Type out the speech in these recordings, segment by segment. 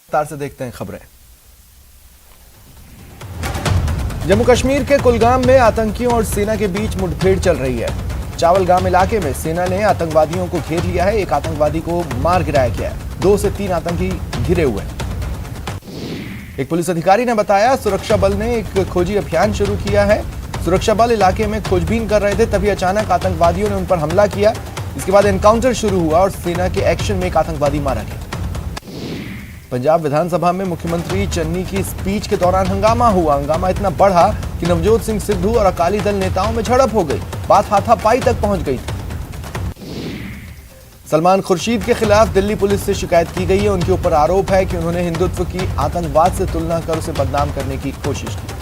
विस्तार से देखते हैं खबरें। जम्मू कश्मीर के कुलगाम में आतंकियों और सेना के बीच मुठभेड़ चल रही है। चावलगाम इलाके में सेना ने आतंकवादियों को घेर लिया है। एक आतंकवादी को मार गिराया गया है। 2 से 3 आतंकी घिरे हुए हैं। एक पुलिस अधिकारी ने बताया, सुरक्षा बल ने एक खोजी अभियान शुरू किया है। सुरक्षा बल इलाके में खोजबीन कर रहे थे, तभी अचानक आतंकवादियों ने उन पर हमला किया। इसके बाद एनकाउंटर शुरू हुआ और सेना के एक्शन में एक आतंकवादी मारा गया। पंजाब विधानसभा में मुख्यमंत्री चन्नी की स्पीच के दौरान हंगामा हुआ। हंगामा इतना बढ़ा कि नवजोत सिंह सिद्धू और अकाली दल नेताओं में झड़प हो गई। बात हाथापाई तक पहुंच गई थी। सलमान खुर्शीद के खिलाफ दिल्ली पुलिस से शिकायत की गई है। उनके ऊपर आरोप है कि उन्होंने हिंदुत्व की आतंकवाद से तुलना कर उसे बदनाम करने की कोशिश की।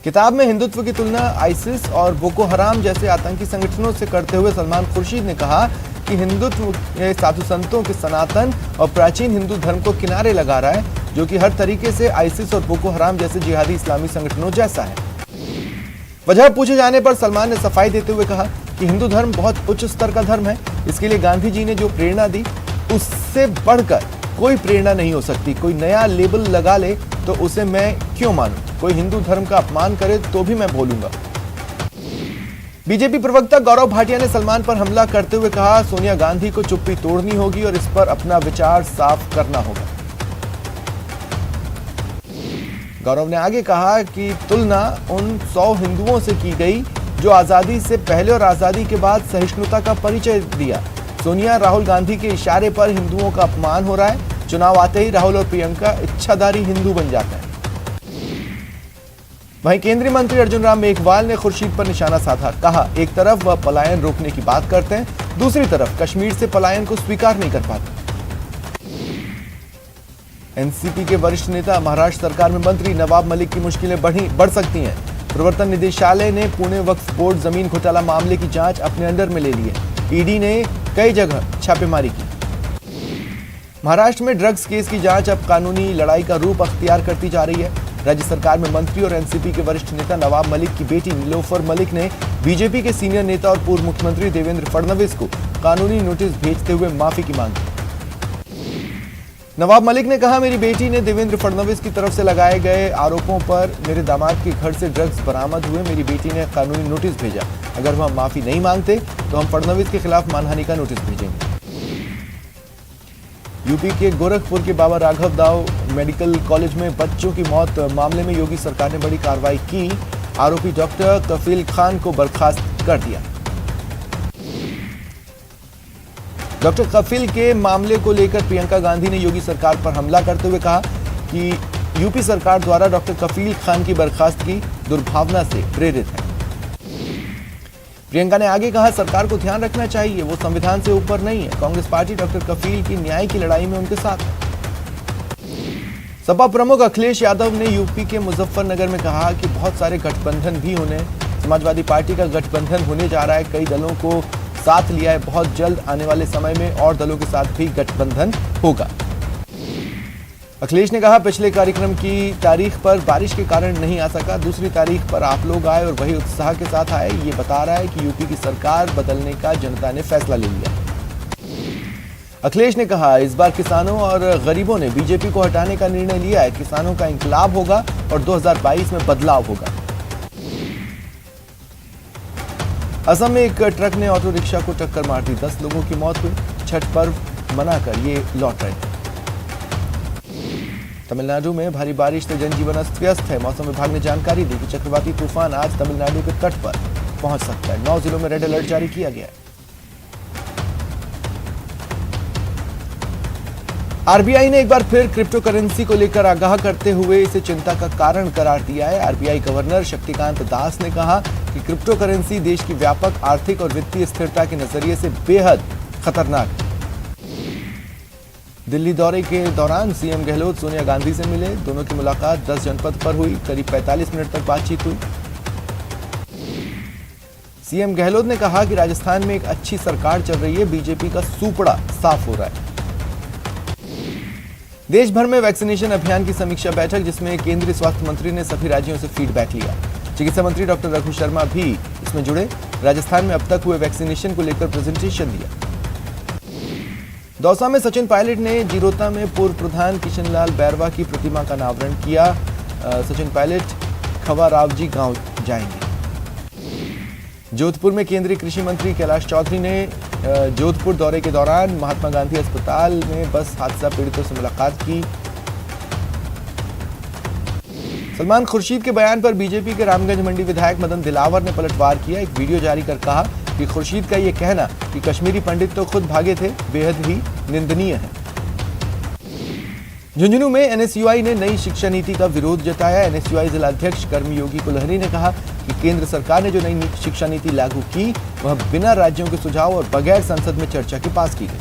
किताब में हिंदुत्व की तुलना आईसिस और बोको हराम जैसे आतंकी संगठनों से करते हुए सलमान खुर्शीद ने कहा कि हिंदुत्व साधु संतों के सनातन और प्राचीन हिंदू धर्म को किनारे लगा रहा है, जो कि हर तरीके से आईसिस और बोको हराम जैसे जिहादी इस्लामी संगठनों जैसा है। वजह पूछे जाने पर सलमान ने सफाई देते हुए कहा कि हिंदू धर्म बहुत उच्च स्तर का धर्म है। इसके लिए गांधी जी ने जो प्रेरणा दी, उससे बढ़कर कोई प्रेरणा नहीं हो सकती। कोई नया लेबल लगा ले तो उसे मैं क्यों मानूं? कोई हिंदू धर्म का अपमान करे तो भी मैं बोलूंगा। बीजेपी प्रवक्ता गौरव भाटिया ने सलमान पर हमला करते हुए कहा, सोनिया गांधी को चुप्पी तोड़नी होगी और इस पर अपना विचार साफ करना होगा। गौरव ने आगे कहा कि तुलना उन 100 हिंदुओं से की गई जो आजादी से पहले और आजादी के बाद सहिष्णुता का परिचय दिया। सोनिया राहुल गांधी के इशारे पर हिंदुओं का अपमान हो रहा है। चुनाव आते ही राहुल और प्रियंका इच्छाधारी हिंदू बन जाते हैं। वहीं केंद्रीय मंत्री अर्जुन राम मेघवाल ने खुर्शीद पर निशाना साधा। कहा, एक तरफ वह पलायन रोकने की बात करते हैं, दूसरी तरफ कश्मीर से पलायन को स्वीकार नहीं कर पाते। एनसीपी के वरिष्ठ नेता महाराष्ट्र सरकार में मंत्री नवाब मलिक की मुश्किलें बढ़ सकती हैं। प्रवर्तन निदेशालय ने पुणे वक्फ बोर्ड जमीन घोटाला मामले की जांच अपने अंडर में ले ली है। ईडी ने कई जगह छापेमारी की। महाराष्ट्र में ड्रग्स केस की जांच अब कानूनी लड़ाई का रूप अख्तियार करती जा रही है। राज्य सरकार में मंत्री और एनसीपी के वरिष्ठ नेता नवाब मलिक की बेटी नीलोफर मलिक ने बीजेपी के सीनियर नेता और पूर्व मुख्यमंत्री देवेंद्र फडणवीस को कानूनी नोटिस भेजते हुए माफी की मांग की। नवाब मलिक ने कहा, मेरी बेटी ने देवेंद्र फडणवीस की तरफ से लगाए गए आरोपों पर मेरे दामाद के घर से ड्रग्स बरामद हुए। मेरी बेटी ने कानूनी नोटिस भेजा। अगर वह माफी नहीं मांगते तो हम फडणवीस के खिलाफ मानहानि का नोटिस भेजेंगे। यूपी के गोरखपुर के बाबा राघव दाव मेडिकल कॉलेज में बच्चों की मौत मामले में योगी सरकार ने बड़ी कार्रवाई की। आरोपी डॉक्टर कफील खान को बर्खास्त कर दिया। डॉक्टर कफील के मामले को लेकर प्रियंका गांधी ने योगी सरकार पर हमला करते हुए कहा कि यूपी सरकार द्वारा डॉक्टर कफील खान की बर्खास्तगी दुर्भावना से प्रेरित है। प्रियंका ने आगे कहा, सरकार को ध्यान रखना चाहिए, वो संविधान से ऊपर नहीं है। कांग्रेस पार्टी डॉक्टर कफील की न्याय की लड़ाई में उनके साथ है। सपा प्रमुख अखिलेश यादव ने यूपी के मुजफ्फरनगर में कहा कि बहुत सारे गठबंधन भी होने, समाजवादी पार्टी का गठबंधन होने जा रहा है। कई दलों को साथ लिया है। बहुत जल्द आने वाले समय में और दलों के साथ भी गठबंधन होगा। अखिलेश ने कहा, पिछले कार्यक्रम की तारीख पर बारिश के कारण नहीं आ सका, दूसरी तारीख पर आप लोग आए और वही उत्साह के साथ आए। ये बता रहा है कि यूपी की सरकार बदलने का जनता ने फैसला ले लिया। अखिलेश ने कहा, इस बार किसानों और गरीबों ने बीजेपी को हटाने का निर्णय लिया है। किसानों का इंकलाब होगा और 2022 में बदलाव होगा। असम में एक ट्रक ने ऑटो रिक्शा को टक्कर मार दी। 10 लोगों की मौत हुई। छठ पर्व मनाकर ये लौट रहे थे। तमिलनाडु में भारी बारिश से जनजीवन अस्त व्यस्त है। मौसम विभाग ने जानकारी दी कि चक्रवाती तूफान आज तमिलनाडु के तट पर पहुंच सकता है। 9 जिलों में रेड अलर्ट जारी किया गया है। आरबीआई ने एक बार फिर क्रिप्टो करेंसी को लेकर आगाह करते हुए इसे चिंता का कारण करार दिया है। आरबीआई गवर्नर शक्तिकांत दास ने कहा कि क्रिप्टो करेंसी देश की व्यापक आर्थिक और वित्तीय स्थिरता के नजरिए से बेहद खतरनाक है। दिल्ली दौरे के दौरान सीएम गहलोत सोनिया गांधी से मिले। दोनों की मुलाकात 10 जनपद पर हुई। करीब 45 मिनट तक बातचीत हुई। सीएम गहलोत ने कहा कि राजस्थान में एक अच्छी सरकार चल रही है। बीजेपी का सूपड़ा साफ हो रहा है। देश भर में वैक्सीनेशन अभियान की समीक्षा बैठक, जिसमें केंद्रीय स्वास्थ्य मंत्री ने सभी राज्यों से फीडबैक लिया। चिकित्सा मंत्री डॉक्टर रघु शर्मा भी इसमें जुड़े। राजस्थान में अब तक हुए वैक्सीनेशन को लेकर प्रेजेंटेशन दिया। दौसा में सचिन पायलट ने जीरोता में पूर्व प्रधान किशनलाल बैरवा की प्रतिमा का अनावरण किया। सचिन पायलट खवारावजी गांव जाएंगे। जोधपुर में केंद्रीय कृषि मंत्री कैलाश चौधरी ने जोधपुर दौरे के दौरान महात्मा गांधी अस्पताल में बस हादसा पीड़ितों से मुलाकात की। सलमान खुर्शीद के बयान पर बीजेपी के रामगंज मंडी विधायक मदन दिलावर ने पलटवार किया। एक वीडियो जारी कर कहा कि खुर्शीद का यह कहना कि कश्मीरी पंडित तो खुद भागे थे बेहद ही निंदनीय है। झुंझुनू में एनएसयूआई ने नई शिक्षा नीति का विरोध जताया। एनएसयूआई जिलाध्यक्ष कर्मयोगी कुलहरी ने कहा कि केंद्र सरकार ने जो नई शिक्षा नीति लागू की वह बिना राज्यों के सुझाव और बगैर संसद में चर्चा के पास की गई।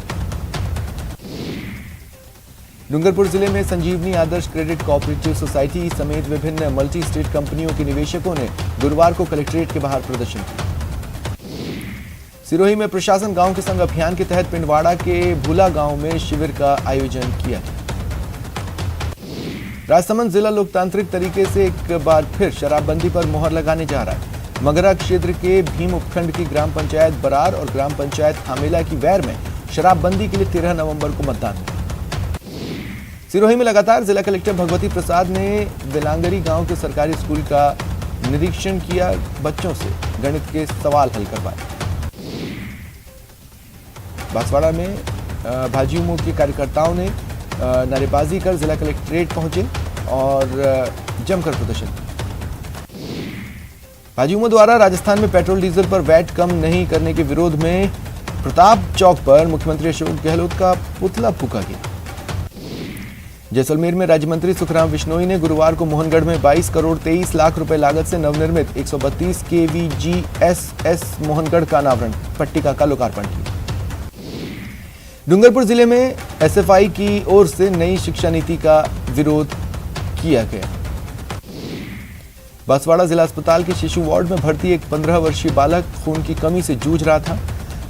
डूंगरपुर जिले में संजीवनी आदर्श क्रेडिट कोऑपरेटिव सोसाइटी समेत विभिन्न मल्टी स्टेट कंपनियों के निवेशकों ने गुरुवार को कलेक्ट्रेट के बाहर प्रदर्शन किया। सिरोही में प्रशासन गांव के संग अभियान के तहत पिंडवाड़ा के भूला गांव में शिविर का आयोजन किया गया। राजसमंद जिला लोकतांत्रिक तरीके से एक बार फिर शराबबंदी पर मुहर लगाने जा रहा है। मगरा क्षेत्र के भीम उपखंड की ग्राम पंचायत बरार और ग्राम पंचायत आमेला की वैर में शराबबंदी के लिए 13 नवंबर को मतदान हुआ। सिरोही में लगातार जिला कलेक्टर भगवती प्रसाद ने बेलांगरी गांव के सरकारी स्कूल का निरीक्षण किया। बच्चों से गणित के सवाल हल करवाए। बांसवाड़ा में भाजयुमो के कार्यकर्ताओं ने नारेबाजी कर जिला कलेक्ट्रेट पहुंचे और जमकर प्रदर्शन किया। भाजयुमो द्वारा राजस्थान में पेट्रोल डीजल पर वैट कम नहीं करने के विरोध में प्रताप चौक पर मुख्यमंत्री अशोक गहलोत का पुतला फूंका गया। जैसलमेर में राज्य मंत्री सुखराम बिश्नोई ने गुरुवार को मोहनगढ़ में 22 करोड़ 23 लाख रुपए लागत से नवनिर्मित 132 केवीजीएसएस मोहनगढ़ का अनावरण पट्टिका का लोकार्पण किया। डूंगरपुर जिले में एसएफआई की ओर से नई शिक्षा नीति का विरोध किया गया। बांसवाड़ा जिला अस्पताल के शिशु वार्ड में भर्ती एक 15 वर्षीय बालक खून की कमी से जूझ रहा था।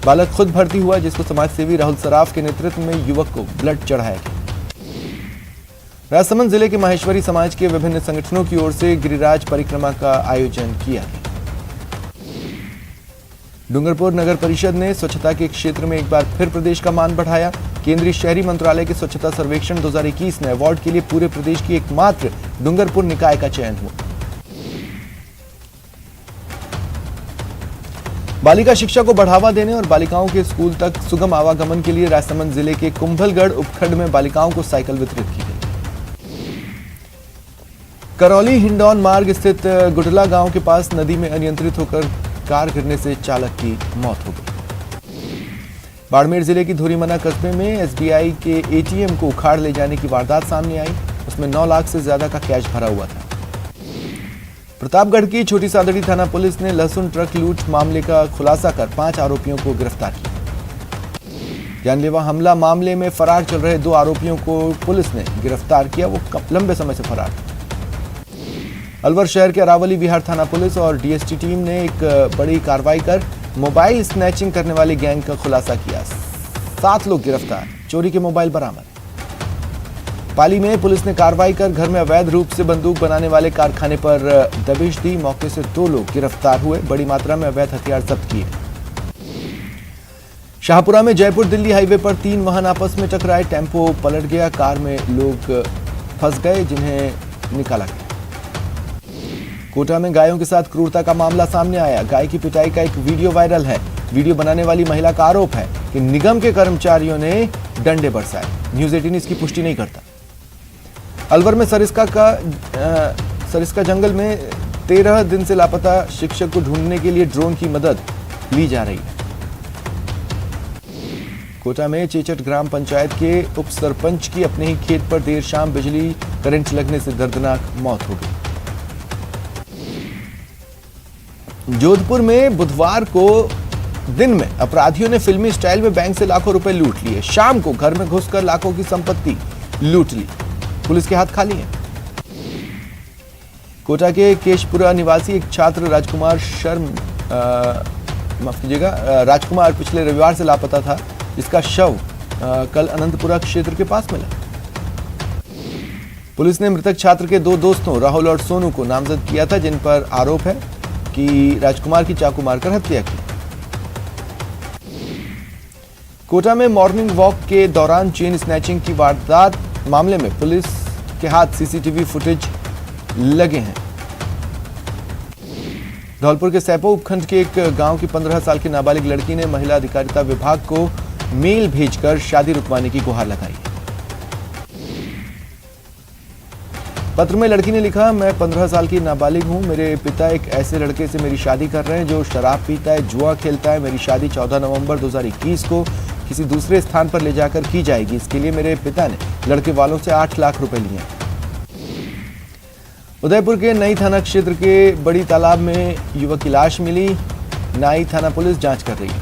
बालक खुद भर्ती हुआ, जिसको समाजसेवी राहुल सराफ के नेतृत्व में युवक को ब्लड चढ़ाया गया। राजसमंद जिले के माहेश्वरी समाज के विभिन्न संगठनों की ओर से गिरिराज परिक्रमा का आयोजन किया गया। डूंगरपुर नगर परिषद ने स्वच्छता के क्षेत्र में एक बार फिर प्रदेश का मान बढ़ाया। केंद्रीय शहरी मंत्रालय के स्वच्छता सर्वेक्षण 2021 में अवार्ड के लिए पूरे प्रदेश की एकमात्र डूंगरपुर निकाय का चयन हुआ। बालिका शिक्षा को बढ़ावा देने और बालिकाओं के स्कूल तक सुगम आवागमन के लिए राजसमंद जिले के कुंभलगढ़ उपखंड में बालिकाओं को साइकिल वितरित की गई। करौली हिंडौन मार्ग स्थित गुटला गांव के पास नदी में अनियंत्रित होकर कार गिरने से चालक की मौत हो गई। बाड़मेर जिले की धुरीमना कस्बे में एसबीआई के एटीएम को उखाड़ ले जाने की वारदात सामने आई। उसमें 9 लाख से ज्यादा का कैश भरा हुआ था। प्रतापगढ़ की छोटी सादड़ी थाना पुलिस ने लहसुन ट्रक लूट मामले का खुलासा कर 5 आरोपियों को गिरफ्तार किया। जानलेवा हमला मामले में फरार चल रहे 2 आरोपियों को पुलिस ने गिरफ्तार किया। वो लंबे समय से फरार थे। अलवर शहर के अरावली विहार थाना पुलिस और डीएसटी टीम ने एक बड़ी कार्रवाई कर मोबाइल स्नैचिंग करने वाले गैंग का खुलासा किया। 7 लोग गिरफ्तार, चोरी के मोबाइल बरामद। पाली में पुलिस ने कार्रवाई कर घर में अवैध रूप से बंदूक बनाने वाले कारखाने पर दबिश दी। मौके से 2 लोग गिरफ्तार हुए। बड़ी मात्रा में अवैध हथियार जब्त किए। शाहपुरा में जयपुर दिल्ली हाईवे पर 3 वाहन आपस में टकराए। टेम्पो पलट गया। कार में लोग फंस गए, जिन्हें निकाला गया। कोटा में गायों के साथ क्रूरता का मामला सामने आया। गाय की पिटाई का एक वीडियो वायरल है। वीडियो बनाने वाली महिला का आरोप है कि निगम के कर्मचारियों ने डंडे बरसाए। न्यूज़ 18 इसकी पुष्टि नहीं करता। अलवर में सरिस्का जंगल में 13 दिन से लापता शिक्षक को ढूंढने के लिए ड्रोन की मदद ली जा रही है। कोटा में चेचट ग्राम पंचायत के उप सरपंच की अपने ही खेत पर देर शाम बिजली करंट लगने से दर्दनाक मौत हो गई। जोधपुर में बुधवार को दिन में अपराधियों ने फिल्मी स्टाइल में बैंक से लाखों रुपए लूट लिए। शाम को घर में घुसकर लाखों की संपत्ति लूट ली। पुलिस के हाथ खाली हैं। कोटा के केशपुरा निवासी एक छात्र राजकुमार राजकुमार पिछले रविवार से लापता था, जिसका शव कल अनंतपुरा क्षेत्र के पास मिला। पुलिस ने मृतक छात्र के 2 दोस्तों राहुल और सोनू को नामजद किया था, जिन पर आरोप है कि राजकुमार की चाकू मारकर हत्या की। कोटा में मॉर्निंग वॉक के दौरान चेन स्नैचिंग की वारदात मामले में पुलिस के हाथ सीसीटीवी फुटेज लगे हैं। धौलपुर के सैपो उपखंड के एक गांव की 15 साल की नाबालिग लड़की ने महिला अधिकारिता विभाग को मेल भेजकर शादी रुकवाने की गुहार लगाई। पत्र में लड़की ने लिखा, मैं 15 साल की नाबालिग हूं। मेरे पिता एक ऐसे लड़के से मेरी शादी कर रहे हैं जो शराब पीता है, जुआ खेलता है। मेरी शादी 14 नवंबर 2021 को किसी दूसरे स्थान पर ले जाकर की जाएगी। इसके लिए मेरे पिता ने लड़के वालों से 8 लाख रुपए लिए। उदयपुर के नई थाना क्षेत्र के बड़ी तालाब में युवक की लाश मिली। नाई थाना पुलिस जांच कर रही है।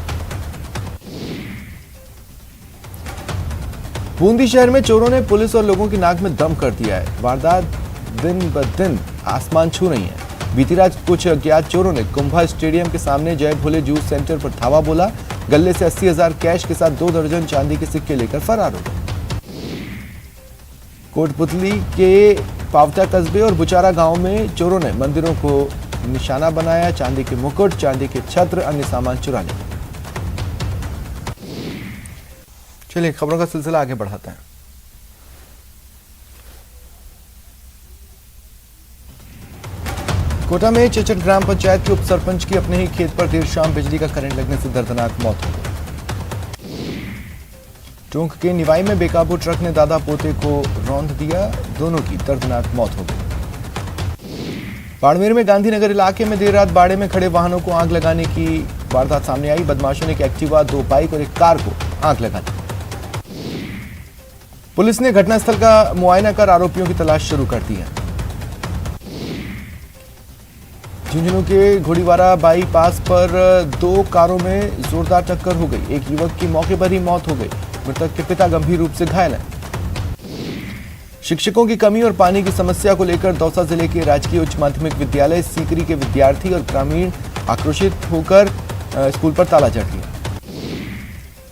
बूंदी शहर में चोरों ने पुलिस और लोगों की नाक में दम कर दिया है। वारदात दिन ब दिन आसमान छू रही है। बीती रात कुछ अज्ञात चोरों ने कुंभा स्टेडियम के सामने जय भोले जूस सेंटर पर धावा बोला। गले से 80,000 कैश के साथ 2 दर्जन चांदी के सिक्के लेकर फरार हो गए। कोटपुतली के पावटा कस्बे और बुचारा गांव में चोरों ने मंदिरों को निशाना बनाया। चांदी के मुकुट, चांदी के छत्र, अन्य सामान चुरा लिया। चलिए खबरों का सिलसिला आगे बढ़ाते हैं। कोटा में चचट ग्राम पंचायत के उप सरपंच की अपने ही खेत पर देर शाम बिजली का करंट लगने से दर्दनाक मौत हो गई। टोंक के निवाई में बेकाबू ट्रक ने दादा पोते को रौंद दिया। दोनों की दर्दनाक मौत हो गई। बाड़मेर में गांधीनगर इलाके में देर रात बाड़े में खड़े वाहनों को आग लगाने की वारदात सामने आई। बदमाशों ने एक एक्टिवा, 2 बाइक और एक कार को आग लगा दी। पुलिस ने घटनास्थल का मुआयना कर आरोपियों की तलाश शुरू कर दी है। झुंझुनू के घोड़ीवारा बाईपास पर 2 कारों में जोरदार टक्कर हो गई। एक युवक की मौके पर ही मौत हो गई। मृतक के पिता गंभीर रूप से घायल हैं। शिक्षकों की कमी और पानी की समस्या को लेकर दौसा जिले के राजकीय उच्च माध्यमिक विद्यालय सीकरी के विद्यार्थी और ग्रामीण आक्रोशित होकर स्कूल पर ताला जड़ दिया।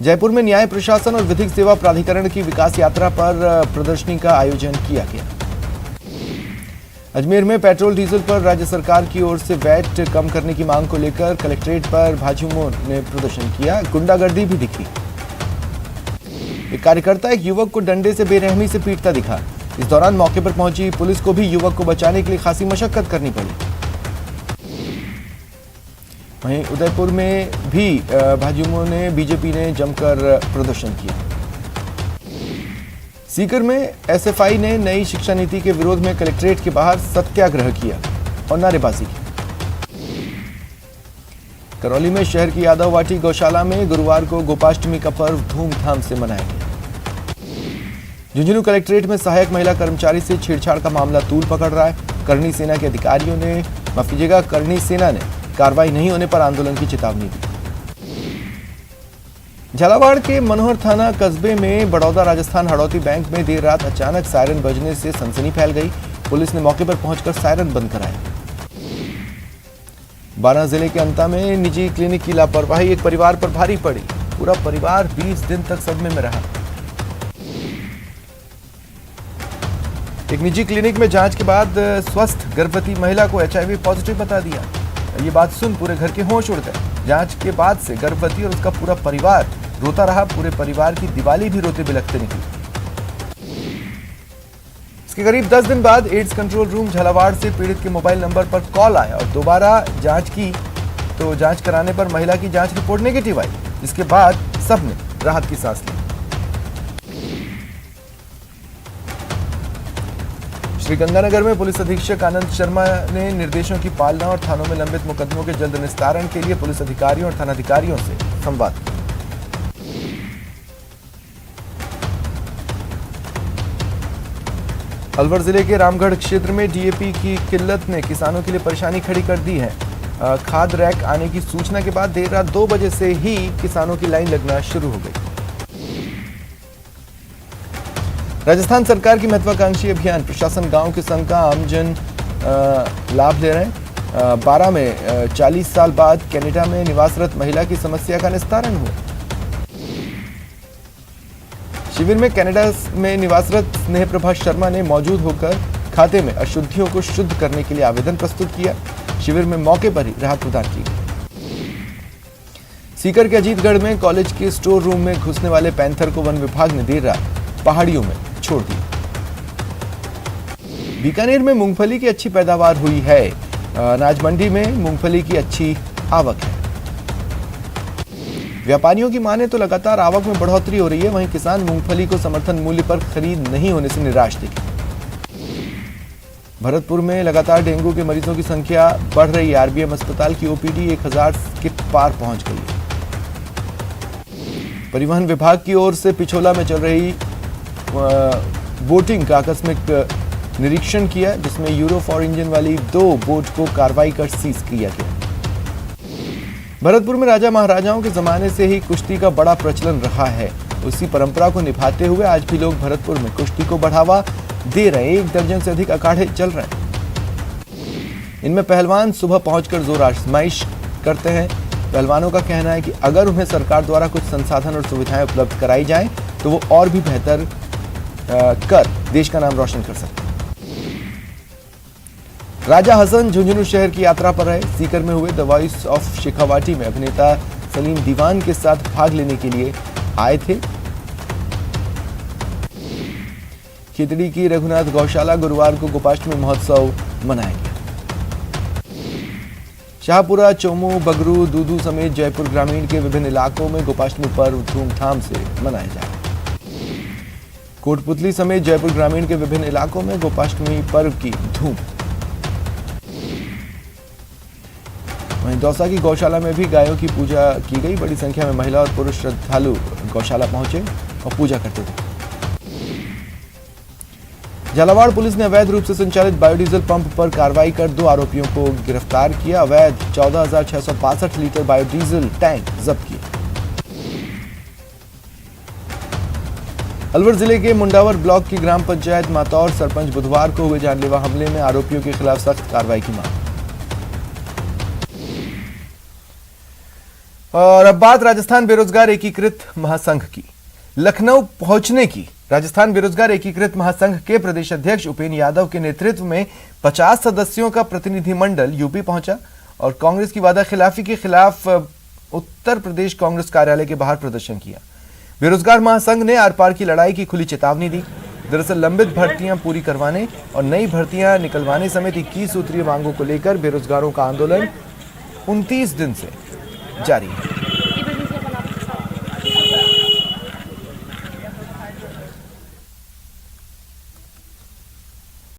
जयपुर में न्याय प्रशासन और विधिक सेवा प्राधिकरण की विकास यात्रा पर प्रदर्शनी का आयोजन किया गया। अजमेर में पेट्रोल डीजल पर राज्य सरकार की ओर से वैट कम करने की मांग को लेकर कलेक्ट्रेट पर भाजयुमो ने प्रदर्शन किया। गुंडागर्दी भी दिखी। एक कार्यकर्ता एक युवक को डंडे से बेरहमी से पीटता दिखा। इस दौरान मौके पर पहुंची पुलिस को भी युवक को बचाने के लिए खासी मशक्कत करनी पड़ी। वहीं उदयपुर में भी भाजयुमो ने बीजेपी ने जमकर प्रदर्शन किया। सीकर में एसएफआई ने नई शिक्षा नीति के विरोध में कलेक्ट्रेट के बाहर सत्याग्रह किया और नारेबाजी की। करौली में शहर की यादव वाटी गौशाला में गुरुवार को गोपाष्टमी का पर्व धूमधाम से मनाया गया। झुंझुनू कलेक्ट्रेट में सहायक महिला कर्मचारी से छेड़छाड़ का मामला तूल पकड़ रहा है। करनी सेना के अधिकारियों ने करनी सेना ने कार्रवाई नहीं होने पर आंदोलन की चेतावनी दी। झालावाड़ के मनोहर थाना कस्बे में बड़ौदा राजस्थान हड़ौती बैंक में देर रात अचानक सायरन बजने से सनसनी फैल गई। पुलिस ने मौके पर पहुंचकर सायरन बंद कराया। बारां जिले के अंता में निजी क्लिनिक की लापरवाही एक परिवार पर भारी पड़ी। पूरा परिवार 20 दिन तक सदमे में रहा। एक निजी क्लिनिक में जांच के बाद स्वस्थ गर्भवती महिला को HIV पॉजिटिव बता दिया। ये बात सुन पूरे घर के होश उड़ गए। जांच के बाद से गर्भवती और उसका पूरा परिवार रोता रहा। पूरे परिवार की दिवाली भी रोते बिलखते निकली। इसके करीब 10 दिन बाद एड्स कंट्रोल रूम झालावाड़ से पीड़ित के मोबाइल नंबर पर कॉल आया और दोबारा जांच की तो जांच कराने पर महिला की जांच रिपोर्ट नेगेटिव आई, जिसके बाद सबने राहत की सांस ली। श्रीगंगानगर में पुलिस अधीक्षक आनंद शर्मा ने निर्देशों की पालना और थानों में लंबित मुकदमों के जल्द निस्तारण के लिए पुलिस अधिकारियों और थानाधिकारियों से संवाद किया। अलवर जिले के रामगढ़ क्षेत्र में डीएपी की किल्लत ने किसानों के लिए परेशानी खड़ी कर दी है। खाद रैक आने की सूचना के बाद देर रात 2 बजे से ही किसानों की लाइन लगना शुरू हो गई। राजस्थान सरकार की महत्वाकांक्षी अभियान प्रशासन गांव के संग का आमजन लाभ ले रहे हैं। 12 में 40 साल बाद कनाडा में निवासरत महिला की समस्या का निस्तारण हुआ। शिविर में कनाडा में निवासरत स्नेह प्रभा शर्मा ने मौजूद होकर खाते में अशुद्धियों को शुद्ध करने के लिए आवेदन प्रस्तुत किया। शिविर में मौके पर ही राहत प्रदान की। सीकर के अजीतगढ़ में कॉलेज के स्टोर रूम में घुसने वाले पैंथर को वन विभाग ने देर रात पहाड़ियों में छोड़ दिया। बीकानेर में मूंगफली की अच्छी पैदावार हुई है। अनाज मंडी में मूंगफली की अच्छी आवक है। व्यापारियों की माने तो लगातार आवक में बढ़ोतरी हो रही है। वहीं किसान मूंगफली को समर्थन मूल्य पर खरीद नहीं होने से निराश दिखे। भरतपुर में लगातार डेंगू के मरीजों की संख्या बढ़ रही है। आरबीएम अस्पताल की ओपीडी 1000 के पार पहुंच गई है। परिवहन विभाग की ओर से पिछोला में चल रही बोटिंग का आकस्मिक निरीक्षण किया, जिसमें यूरो 4 इंजन वाली 2 बोट को कार्रवाई कर सीज किया गया। भरतपुर में राजा महाराजाओं के जमाने से ही कुश्ती का बड़ा प्रचलन रहा है। उसी परंपरा को निभाते हुए आज भी लोग भरतपुर में कुश्ती को बढ़ावा दे रहे हैं। 1 दर्जन से अधिक अखाड़े चल रहे हैं। इनमें पहलवान सुबह पहुंचकर जोर आजमाइश करते हैं। पहलवानों का कहना है कि अगर उन्हें सरकार द्वारा कुछ संसाधन और सुविधाएं उपलब्ध कराई जाएं तो वो और भी बेहतर कर देश का नाम रोशन कर सकते हैं। राजा हसन झुंझुनू शहर की यात्रा पर रहे। सीकर में हुए द वॉइस ऑफ शेखावाटी में अभिनेता सलीम दीवान के साथ भाग लेने के लिए आए थे। खितड़ी की रघुनाथ गौशाला गुरुवार को गोपाष्टमी महोत्सव मनाया गया। शाहपुरा, चोमू, बगरू, दूदू समेत जयपुर ग्रामीण के विभिन्न इलाकों में गोपाष्टमी पर्व धूमधाम से मनाया जा रहा है। कोटपुतली समेत जयपुर ग्रामीण के विभिन्न इलाकों में गोपाष्टमी पर्व की धूम। वहीं दौसा की गौशाला में भी गायों की पूजा की गई। बड़ी संख्या में महिला और पुरुष श्रद्धालु गौशाला पहुंचे और पूजा करते थे। झालावाड़ पुलिस ने अवैध रूप से संचालित बायोडीजल पंप पर कार्रवाई कर 2 आरोपियों को गिरफ्तार किया। अवैध 14,665 लीटर बायोडीजल टैंक जब्त किए। अलवर जिले के मुंडावर ब्लॉक की ग्राम पंचायत मातौर सरपंच बुधवार को हुए जानलेवा हमले में आरोपियों के खिलाफ सख्त कार्रवाई की मांग। और अब बात राजस्थान बेरोजगार एकीकृत महासंघ की। लखनऊ पहुंचने की राजस्थान बेरोजगार एकीकृत महासंघ के प्रदेश अध्यक्ष उपेंद्र यादव के नेतृत्व में 50 सदस्यों का प्रतिनिधिमंडल यूपी पहुंचा और कांग्रेस की वादा खिलाफी के खिलाफ उत्तर प्रदेश कांग्रेस कार्यालय के बाहर प्रदर्शन किया। बेरोजगार महासंघ ने आर पार की लड़ाई की खुली चेतावनी दी। दरअसल लंबित भर्तियां पूरी करवाने और नई भर्तियां निकलवाने समेत 21 सूत्रीय मांगों को लेकर बेरोजगारों का आंदोलन 29 दिन से जारी है।